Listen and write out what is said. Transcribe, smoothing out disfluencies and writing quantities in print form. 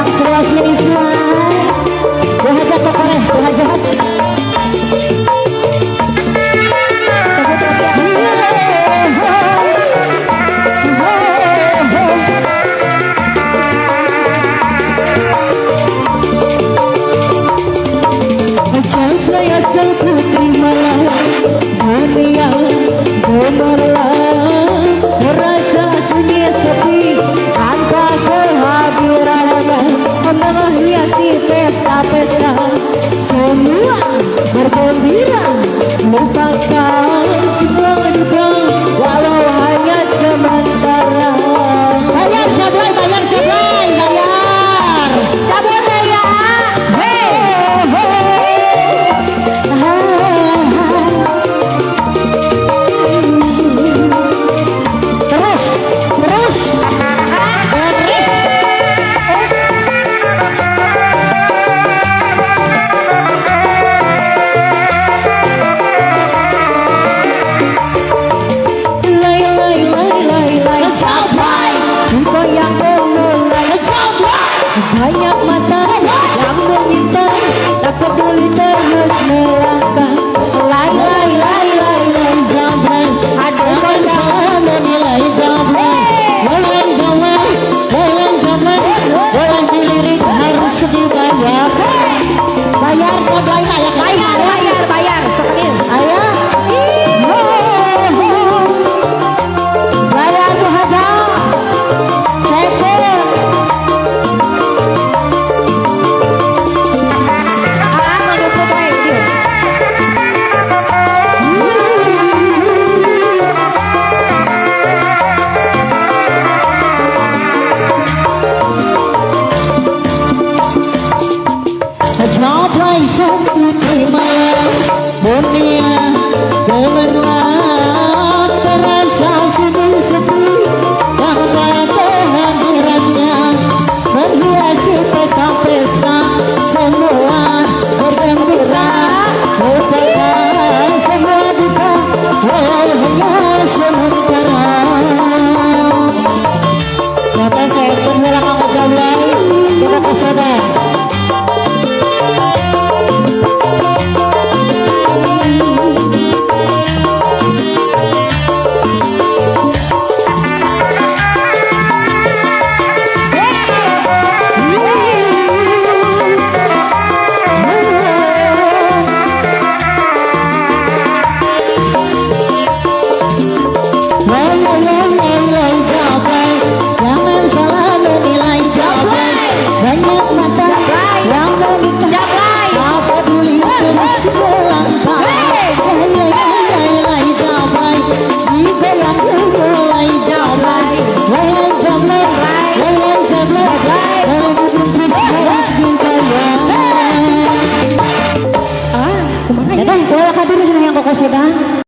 yang sebelah sini semua. Berhajat pokoknya, berhajat. Pesta semua bergembira, lupakan semua duka walau hanya sementara. Bayar cabai, bayar cabai, bayar cabai ya. Terus, terus. Banyak mata yang meminta, tak peduli terus melangkah. Lai lai lai lai lai zaman, ada masalah menilai zaman. Walau zaman, walau zaman, walau dilirik harus dibayar. Bayar kok bayar, bayar, bayar, bayar, sekali. Ayah, bayar tuh aja. Cabai satu malam dunia gemerlap, terasa sepi-sepi tanpa kehadirannya menghiasi pesta-pesta semua bergembira, lupakan semua duka walau hanya sementara. Sampai saya terbilang angkat cabai kita kesana. Mulai